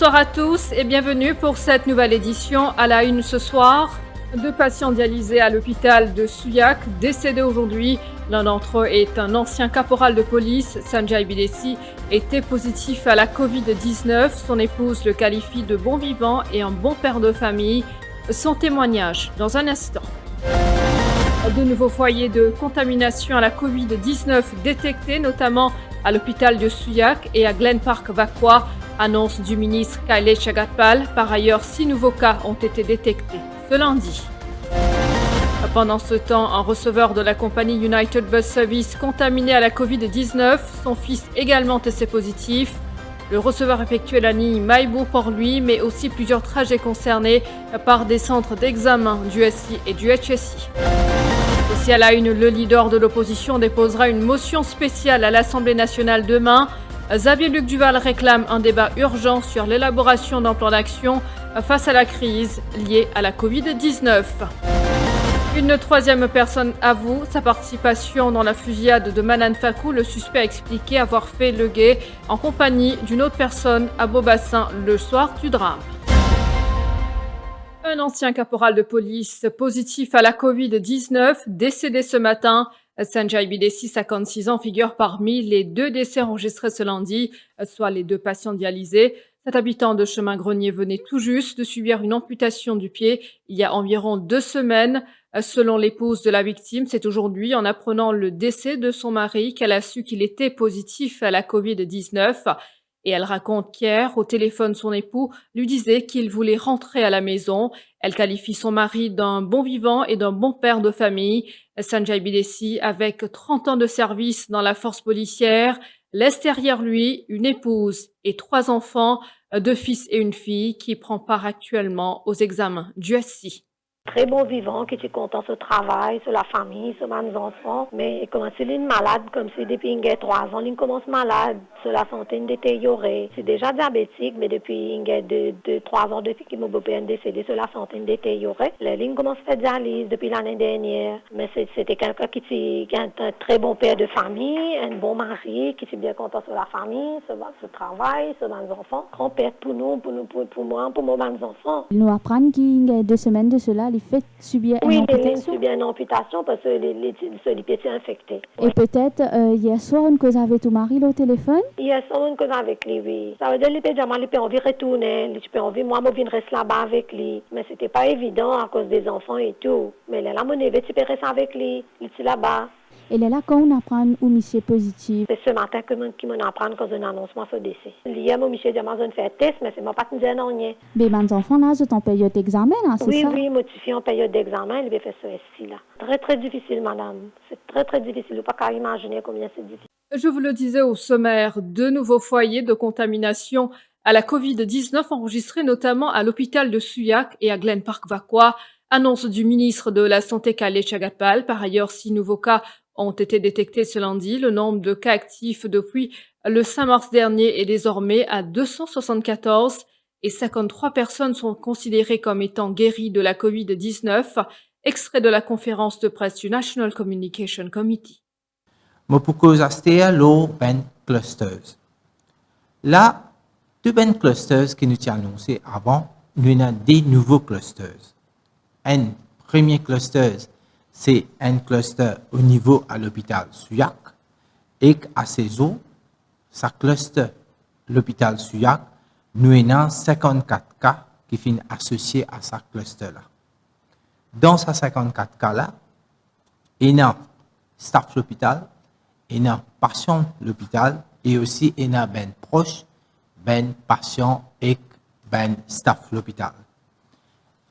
Bonsoir à tous et bienvenue pour cette nouvelle édition. À la une ce soir, 2 patients dialysés à l'hôpital de Souillac, décédés aujourd'hui. L'un d'entre eux est un ancien caporal de police. Sanjay Bidesi était positif à la Covid-19. Son épouse le qualifie de bon vivant et un bon père de famille. Son témoignage dans un instant. De nouveaux foyers de contamination à la Covid-19 détectés, notamment à l'hôpital de Souillac et à Glen Park Vakwa. Annonce du ministre Kailesh Agarwal. Par ailleurs, 6 nouveaux cas ont été détectés ce lundi. Pendant ce temps, un receveur de la compagnie United Bus Service contaminé à la Covid-19, son fils également testé positif. Le receveur effectuait la ligne Maïbou pour lui, mais aussi plusieurs trajets concernés par des centres d'examen du SI et du HSI. Aussi à la une, le leader de l'opposition déposera une motion spéciale à l'Assemblée nationale demain. Xavier Luc Duval réclame un débat urgent sur l'élaboration d'un plan d'action face à la crise liée à la Covid-19. Une troisième personne avoue sa participation dans la fusillade de Manan Fakou. Le suspect a expliqué avoir fait le guet en compagnie d'une autre personne à Beaubassin le soir du drame. Un ancien caporal de police positif à la Covid-19, décédé ce matin. Sanjay Bidesi, 56 ans, figure parmi les 2 décès enregistrés ce lundi, soit les 2 patients dialysés. Cet habitant de Chemin-Grenier venait tout juste de subir une amputation du pied il y a environ 2 semaines. Selon l'épouse de la victime, c'est aujourd'hui, en apprenant le décès de son mari, qu'elle a su qu'il était positif à la Covid-19. Et elle raconte qu'hier, au téléphone, son époux lui disait qu'il voulait rentrer à la maison. Elle qualifie son mari d'un bon vivant et d'un bon père de famille. Sanjay Bidesi, avec 30 ans de service dans la force policière, laisse derrière lui une épouse et 3 enfants, 2 fils et une fille, qui prend part actuellement aux examens du SI. Très bon vivant, qui est content sur le travail, sur la famille, sur mes enfants. Mais il commence à être malade, comme si depuis 3 ans, il commence malade, sur la santé détériorée. C'est déjà diabétique, mais depuis 3 ans, depuis qu'il m'a beau-père décédé, sur la santé détériorée. La ligne commence à faire dialyse depuis l'année dernière. Mais c'était quelqu'un qui a un très bon père de famille, un bon mari, qui est bien content sur la famille, sur le travail, sur mes enfants. Grand-père pour nous, pour moi, pour mes enfants. Il nous apprend qu'il y a 2 semaines de cela, il fait subir une amputation. Oui, il subit une amputation parce que les pieds sont infectés. Et peut-être hier soir, une cause avec ton mari au téléphone? Hier soir, une cause avec lui, oui. Ça veut dire qu'il peut envie de retourner, il peut envie, moi, je rester là-bas avec lui. Mais c'était pas évident à cause des enfants et tout. Mais là, mon neveu, tu peux rester avec lui, il est là-bas. Et là, quand on apprend où monsieur positif? C'est ce matin que m'en apprend quand on annonce moi ce décès. Hier, mon monsieur dit, moi, je fais un test, mais c'est moi pas de dire non, rien. Mais mes enfants, là, je en période d'examen, là, c'est oui, ça? Oui, motivé en période d'examen, il va faire ce ici, là. Très, très difficile, madame. C'est très, très difficile. Vous ne pouvez pas imaginer combien c'est difficile. Je vous le disais au sommaire, 2 nouveaux foyers de contamination à la Covid-19 enregistrés notamment à l'hôpital de Souillac et à Glen Park Vakwa. Annonce du ministre de la Santé Kailesh Agarwal. Par ailleurs, 6 nouveaux cas ont été détectés ce lundi. Le nombre de cas actifs depuis le 5 mars dernier est désormais à 274 et 53 personnes sont considérées comme étant guéries de la Covid-19. Extrait de la conférence de presse du National Communication Committee. Je propose à l'eau ben clusters. Là, 2 ben clusters qui nous tient annoncé avant, nous avons des nouveaux clusters. Un premier cluster, c'est un cluster au niveau à l'hôpital Souillac et à ces eaux, ça cluster l'hôpital Souillac, nous avons 54 cas qui sont associés à ce cluster-là. Dans ces 54 cas-là, il y a staff l'hôpital, il y a patient l'hôpital et aussi il y a ben proche, ben patient et ben staff l'hôpital.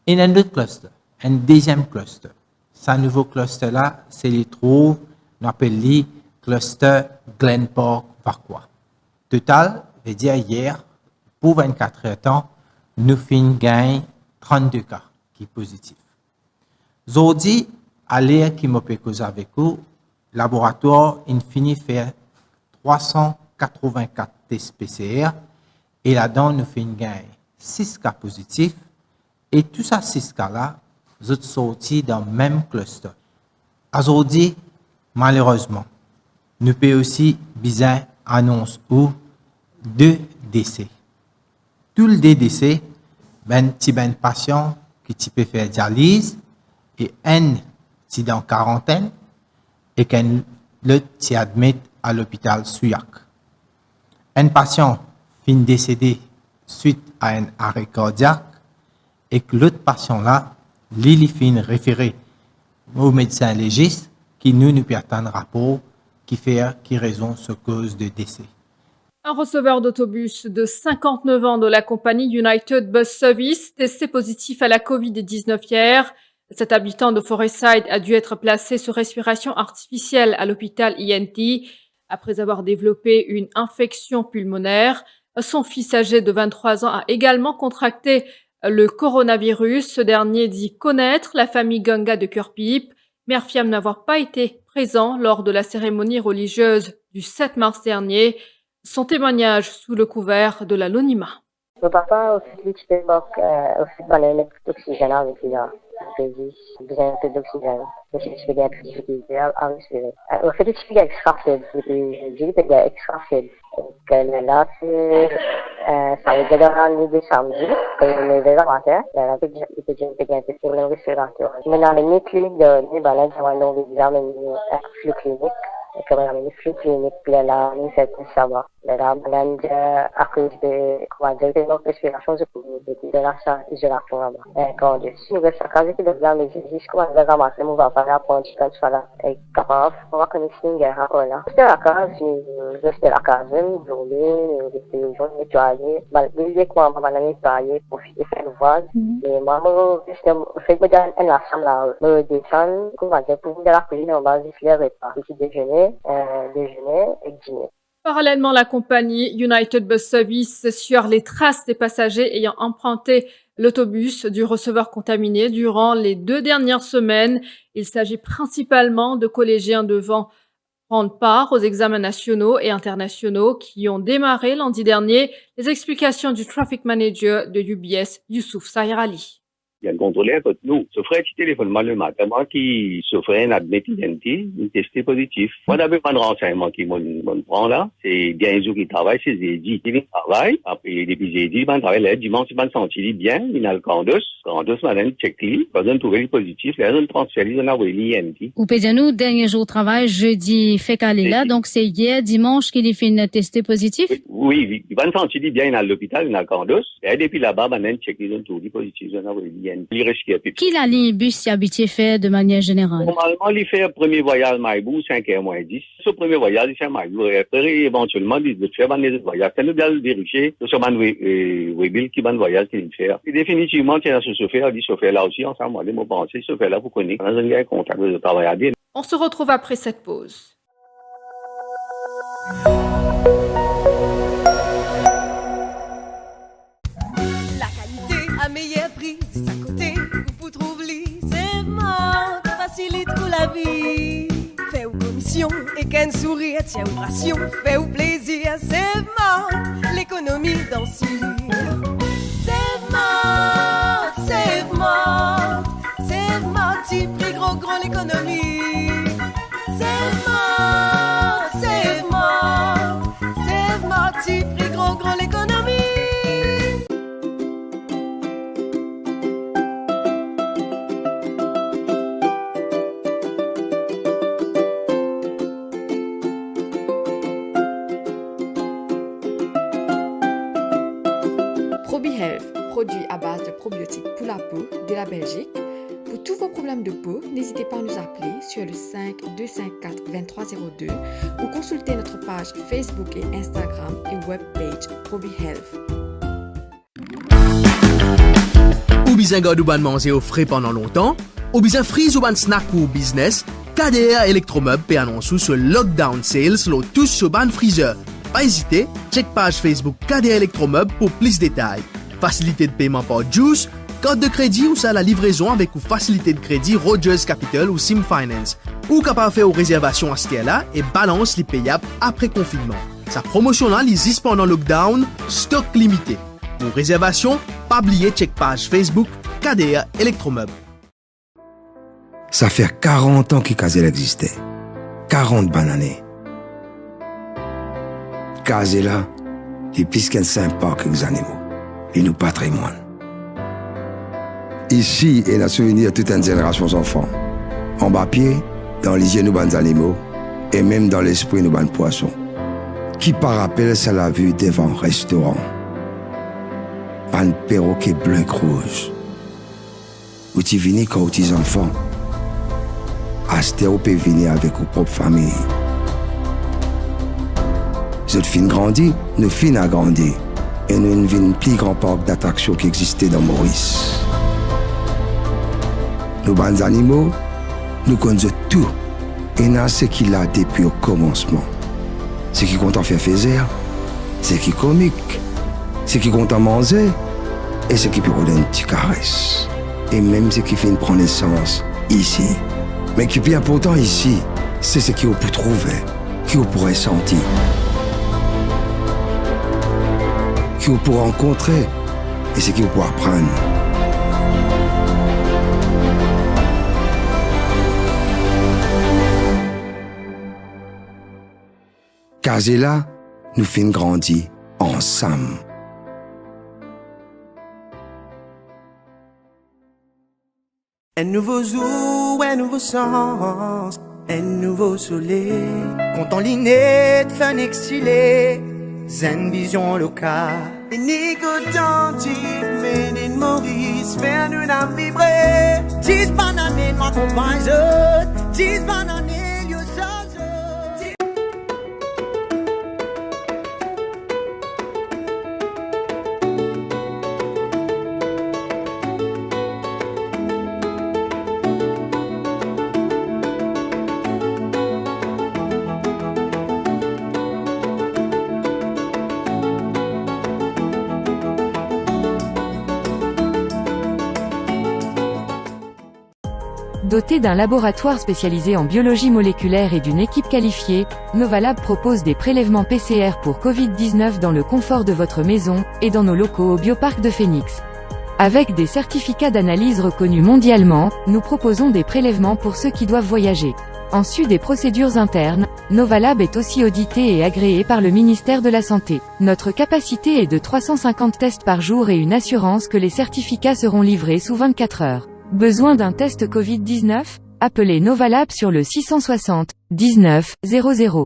Il y a un autre cluster, un deuxième cluster. Ce nouveau cluster-là, c'est les trouve, on appelle les cluster Glen Park Vakwa. Total, je veux dire hier, pour 24 heures de temps, nous finissons gagner 32 cas qui sont positifs. Aujourd'hui, à l'heure qui m'a cause avec vous, le laboratoire il finit faire 384 tests PCR et là-dedans, nous finissons gagner 6 cas positifs et tous ces 6 cas-là, sont sortis dans le même cluster. Aujourd'hui, malheureusement, nous pouvons aussi bien annoncer 2 décès. Tout le décès, ben patient qui peut faire dialyse et un qui dans quarantaine et qu'un le qui admet à l'hôpital Souillac. Un patient fin décédé suite à un arrêt cardiaque et que l'autre patient là, il fin référé au médecin légiste qui nous peut attendre un rapport qui raison ce cause de décès. Un receveur d'autobus de 59 ans de la compagnie United Bus Service testé positif à la Covid-19 hier. Cet habitant de Forestside a dû être placé sous respiration artificielle à l'hôpital INT après avoir développé une infection pulmonaire. Son fils âgé de 23 ans a également contracté le coronavirus. Ce dernier dit connaître la famille Ganga de Cœur-Pipe, mais affirme n'avoir pas été présent lors de la cérémonie religieuse du 7 mars dernier. Son témoignage sous le couvert de l'anonymat. Mon papa, au fait, d'oxygène avec besoin un peu d'oxygène. Je fais des difficultés à respirer. Au fait, je suis extra faible. Je dis que c'est extra faible. Là, ça veut dire que le samedi, quand je me lève à matin, là, je peux un peu de respirateur. Maintenant, les cliniques de balance, on va nous examiner un flux clinique. Comme on a flux clinique, là, nous fait ça va. Là, à cause de, comment dire, de notre respiration, je peux de la isolation là-bas. Quand je suis resté à casa, je suis jusqu'à la ramasser, on va faire apprendre comme ça là. Et capable, on va connaître une guerre encore là. J'étais à la case, je restais à la case, je roulais, j'étais au jour, nettoyer. Malgré que moi, je nettoyer, profiter, faire le voile. Et moi, je fais un ensemble là. Je descends, comment dire, pour venir à la cuisine, on va juste les repas. Petit déjeuner et dîner. Parallèlement, la compagnie United Bus Service suit les traces des passagers ayant emprunté l'autobus du receveur contaminé durant les 2 dernières semaines. Il s'agit principalement de collégiens devant prendre part aux examens nationaux et internationaux qui ont démarré lundi dernier. Les explications du traffic manager de UBS, Youssouf Saïrali. Il y a un contrôleur contre nous. Ce frère qui téléphone moi le matin, moi qui se fait un admet identité, il testé positif. Moi d'abord pas de renseignement qui m'en prend là. C'est bien les jours qui travaillent, c'est jeudi qui travaille. Après depuis jeudi, il travaille là, dimanche il senti bien, il a le candos madame check lui, pas de trouver positif, là on transfère il a l'INT. Ou peut dire nous dernier jour travail jeudi fait caler là, donc c'est hier dimanche qu'il est fait testé positif. Oui, il va sentir bien, il a l'hôpital, il a le candos. Et depuis là-bas, madame check il a trouvé positif, il a qui la ligne bus y habitué faire de manière générale? Normalement, il fait un premier voyage Maïbou, 5h-10. Ce premier voyage, il fait Maïbou. Et après, éventuellement, il veut faire un autre voyage. C'est nous bien le diriger. C'est ce Webil qui va le voyage qu'il fait. Et définitivement, il y a ce chauffeur, dit chauffeur là aussi, ensemble, moi, les mots pensés, ce chauffeur là, vous connaissez. On a un contact de travail à dire. On se retrouve après cette pause. La qualité à meilleur prix, c'est à côté, vous trouvez, c'est mort, facilite pour la vie. Fait aux commissions et qu'un sourire, tiens aux rations, fait au plaisir, c'est mort, l'économie dans c'est mort, c'est mort, c'est mort, petit prix gros l'économie. C'est mort, c'est mort, c'est mort, petit prix gros l'économie. ProbiHealth, produit à base de probiotiques pour la peau de la Belgique. Pour tous vos problèmes de peau, n'hésitez pas à nous appeler sur le 5 254 2302 ou consulter notre page Facebook et Instagram et webpage ProbiHealth. Ou bien garder ou manger au frais pendant longtemps, ou bien freeze ou snack pour business, KDR Electromeubles peut annoncer sur Lockdown Sales tous sur ban freezer. Pas hésiter, check page Facebook KDR Electromeubles pour plus de détails. Facilité de paiement par Juice, carte de crédit ou ça la livraison avec ou facilité de crédit Rogers Capital ou Sim Finance. Ou capable faire aux réservations à ce là et balance les payables après confinement. Sa promotion là, l'existe pendant lockdown, stock limité. Pour réservation, pas oublier check page Facebook KDR Electromeubles. Ça fait 40 ans que Kazel existait. 40 bonnes années. Kazel là, est plus qu'un simple parc avec les animaux. et nos patrimoines. Ici est le souvenir de toute une génération d'enfants. En bas pied, dans les yeux de nos animaux et même dans l'esprit de nos poissons. Qui par rappel, ça l'a vu devant un restaurant. Un perroquet bleu et rouge. Où tu venais quand tu es enfant. Astéro peut venir avec vos propres familles. Cette fin grandit, nous fin a grandi. Et nous avons un plus grand parc d'attractions qui existait dans Maurice. Nos bons animaux, nous connaissons tout. Et nous ce qu'il a depuis le commencement. Ce qui compte en faire faire, ce qui est comique, ce qui compte en manger, et ce qui peut donner une petite caresse. Et même ce qui fait une prendre naissance ici. Mais qui est bien important ici, c'est ce qu'on peut trouver, qu'on pourrait sentir, qu'on pourrait rencontrer, et ce qu'on pourrait apprendre. Car c'est là, nous faisons grandir ensemble. Un nouveau jour, un nouveau sens, un nouveau soleil. Compte en ligne, fin exilé, zen vision locale. Unique authentique, made in Maurice, faire nous la vibrer. 10 bananes, ma compagne, 10 bananes, you so. Doté d'un laboratoire spécialisé en biologie moléculaire et d'une équipe qualifiée, Novalab propose des prélèvements PCR pour Covid-19 dans le confort de votre maison, et dans nos locaux au Bioparc de Phoenix. Avec des certificats d'analyse reconnus mondialement, nous proposons des prélèvements pour ceux qui doivent voyager. En sus des procédures internes, Novalab est aussi audité et agréé par le ministère de la Santé. Notre capacité est de 350 tests par jour et une assurance que les certificats seront livrés sous 24 heures. Besoin d'un test Covid-19? Appelez Novalab sur le 660 19 00.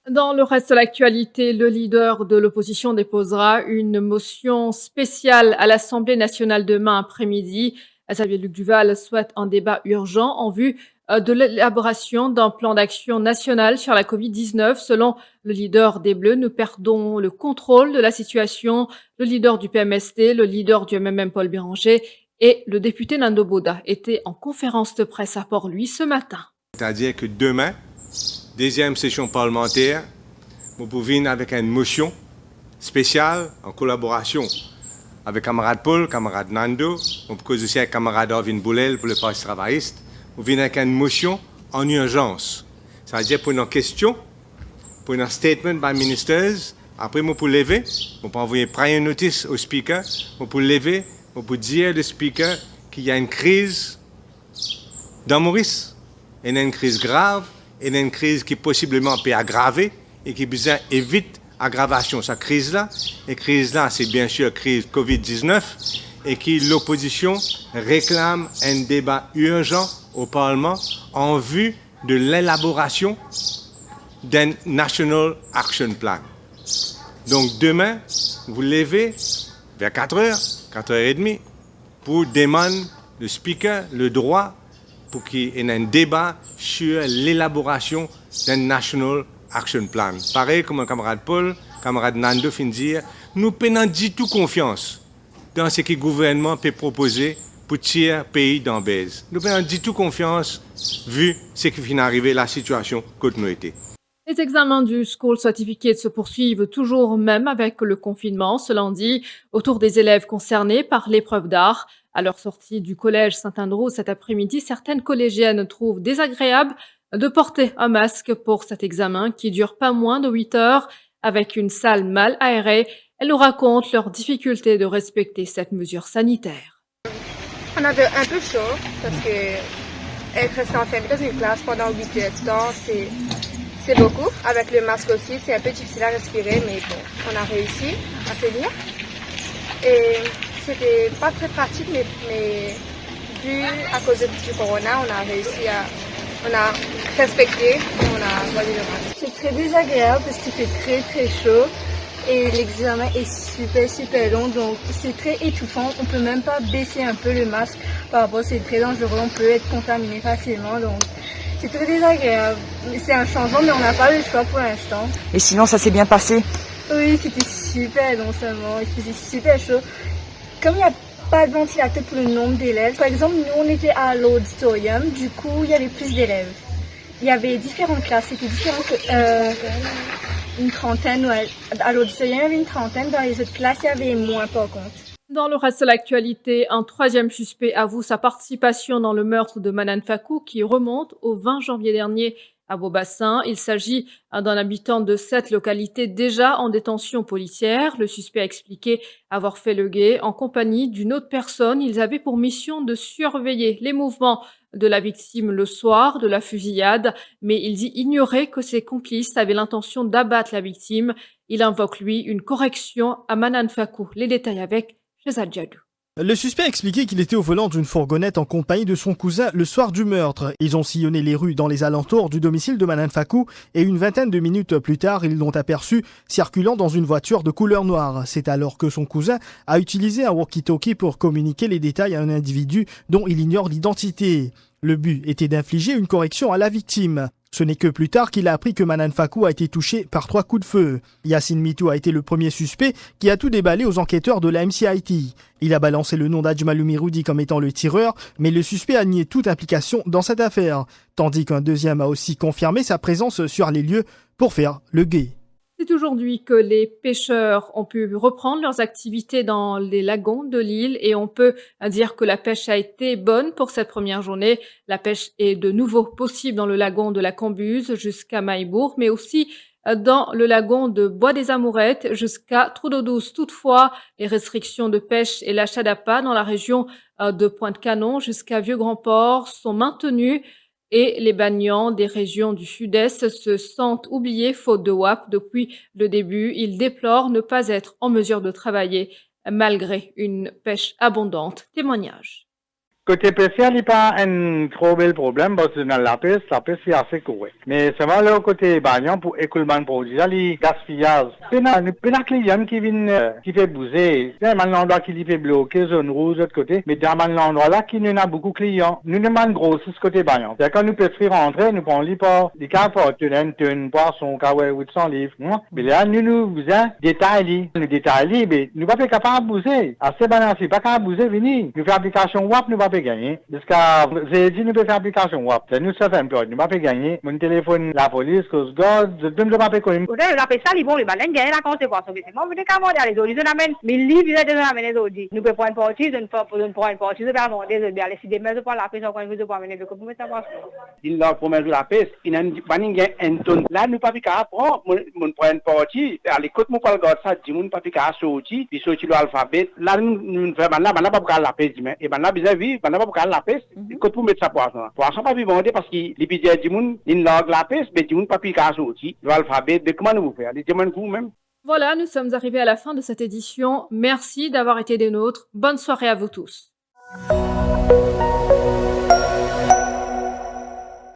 Dans le reste de l'actualité, le leader de l'opposition déposera une motion spéciale à l'Assemblée nationale demain après-midi. Xavier Luc Duval souhaite un débat urgent en vue de l'élaboration d'un plan d'action national sur la Covid-19. Selon le leader des Bleus, nous perdons le contrôle de la situation. Le leader du PMST, le leader du MMM Paul Béranger et le député Nando Boda étaient en conférence de presse à Port-Louis ce matin. C'est-à-dire que demain, deuxième session parlementaire, nous pouvons venir avec une motion spéciale en collaboration avec camarade Paul, camarade Nando, on peut aussi avec camarade Arvin Boulel pour le Parti travailliste. Nous venons avec une motion en urgence. C'est-à-dire pour une question, pour un statement by ministers, après nous pouvons lever, on peut envoyer prior notice au speaker, on peut lever, on peut dire au speaker qu'il y a une crise dans Maurice, il y a une crise grave, et une crise qui possiblement peut aggraver et qui besoin évite aggravation de cette crise-là. Et crise-là, c'est bien sûr la crise Covid-19 et qui l'opposition réclame un débat urgent au Parlement en vue de l'élaboration d'un National Action Plan. Donc demain, vous levez vers 4h, 4h30 pour demander le speaker le droit pour qu'il y ait un débat sur l'élaboration d'un National Action Plan. Pareil comme un camarade Paul, camarade Nando fin dire, nous prenons du tout confiance dans ce que le gouvernement peut proposer pour tirer le pays dans le baise. Nous prenons du tout confiance vu ce qui vient d'arriver, la situation que nous était. Les examens du School Certificate se poursuivent toujours même avec le confinement ce lundi autour des élèves concernés par l'épreuve d'art. À leur sortie du collège Saint-Andrew cet après-midi, certaines collégiennes trouvent désagréable de porter un masque pour cet examen qui dure pas moins de 8 heures avec une salle mal aérée. Elles nous racontent leurs difficultés de respecter cette mesure sanitaire. On avait un peu chaud parce que être resté enfermé dans une classe pendant 8 heures de temps, c'est beaucoup. Avec le masque aussi, c'est un peu difficile à respirer, mais bon, on a réussi à tenir. Et c'était pas très pratique, mais vu à cause du corona, on a réussi on a respecté et on a choisi le masque. C'est très désagréable parce qu'il fait très très chaud et l'examen est super long, donc c'est très étouffant. On peut même pas baisser un peu le masque par rapport, c'est très dangereux, on peut être contaminé facilement, donc c'est très désagréable. C'est un changement, mais on n'a pas le choix pour l'instant. Et sinon, ça s'est bien passé? Oui, c'était super long seulement, il faisait super chaud. Comme il n'y a pas de ventilateur pour le nombre d'élèves, par exemple, nous on était à l'auditorium, du coup il y avait plus d'élèves. Il y avait différentes classes, c'était différent une trentaine, ouais. À l'auditorium il y avait une trentaine, dans les autres classes il y avait moins par contre. Dans le reste de l'actualité, un troisième suspect avoue sa participation dans le meurtre de Manan Fakou qui remonte au 20 janvier dernier à Beaubassin. Il s'agit d'un habitant de cette localité déjà en détention policière. Le suspect a expliqué avoir fait le guet en compagnie d'une autre personne. Ils avaient pour mission de surveiller les mouvements de la victime le soir de la fusillade, mais il dit ignorer que ses complices avaient l'intention d'abattre la victime. Il invoque, lui, une correction à Manan Fakou. Les détails avec Shazad Jadou. Le suspect a expliqué qu'il était au volant d'une fourgonnette en compagnie de son cousin le soir du meurtre. Ils ont sillonné les rues dans les alentours du domicile de Manan Fakou et une vingtaine de minutes plus tard, ils l'ont aperçu circulant dans une voiture de couleur noire. C'est alors que son cousin a utilisé un walkie-talkie pour communiquer les détails à un individu dont il ignore l'identité. Le but était d'infliger une correction à la victime. Ce n'est que plus tard qu'il a appris que Manan Fakou a été touché par 3 coups de feu. Yassine Mitou a été le premier suspect qui a tout déballé aux enquêteurs de la MCIT. Il a balancé le nom d'Adjmalou Miroudi comme étant le tireur, mais le suspect a nié toute implication dans cette affaire, tandis qu'un deuxième a aussi confirmé sa présence sur les lieux pour faire le guet. C'est aujourd'hui que les pêcheurs ont pu reprendre leurs activités dans les lagons de l'île et on peut dire que la pêche a été bonne pour cette première journée. La pêche est de nouveau possible dans le lagon de la Cambuse jusqu'à Maillebourg, mais aussi dans le lagon de Bois des Amourettes jusqu'à Trou d'eau douce. Toutefois, les restrictions de pêche et l'achat d'appât dans la région de Pointe-Canon jusqu'à Vieux-Grand-Port sont maintenues. Et les baignants des régions du sud-est se sentent oubliés faute de WAP depuis le début. Ils déplorent ne pas être en mesure de travailler malgré une pêche abondante. Témoignage. Côté pêcheur, il n'y a pas un trop bel problème parce que dans la pêche est assez correcte. Mais c'est vraiment le côté baignant pour écoulement de produits, le gaspillage. C'est un client qui vient, qui fait bouger. C'est un endroit qui fait bloquer, zone rouge de l'autre côté. Mais dans un endroit là, qui nous a beaucoup de clients. Nous demandons gros ce côté baignant. C'est quand nous pêchons rentrer, nous prenons les ports, les capotes, une poisson, kawaii, 800 livres. Mais là, nous faisons détailler. Nous détailler, mais nous ne sommes pas capables de bouger. Assez balancé, pas capable de bouger, venir. Nous faisons application WAP, nous ne pouvons pas gagner. Parce que j'ai dit, nous pouvons faire application WAP. C'est nous self-employed. Nous ne pouvons pas gagner. Mon téléphone, la police, Coast Guard, je ne peux pas payer. La pêche, ils vont les baleines, gagner la conséquence. Moi, vous n'avez qu'à demander à les autres. Ils amènent 1000 livres, ils amènent les autres. Nous pouvons prendre une partie, nous pouvons prendre une partie, nous pouvons demander les autres. Si demain, je prends la pêche, on va amener le coup pour mettre ça pour il leur promet la pêche, il n'a pas un tonne. Là, nous ne pouvons pas prendre, mon prendre une partie. À l'écoute, mon pas regarder ça, dit, mon pas sortir, puis sortir l'alphabet. Là, nous faisons là, pas pour la pêche, et là, vis-à-vis, pas pour la pêche. Écoute, pour mettre ça poisson. Poisson pas vivre parce qu'il les pidie du monde, il log la pêche, mais du monde pas piquer sortir. L'alphabet, de comment nous faire? Les demandez vous même. Voilà, nous sommes arrivés à la fin de cette édition. Merci d'avoir été des nôtres. Bonne soirée à vous tous.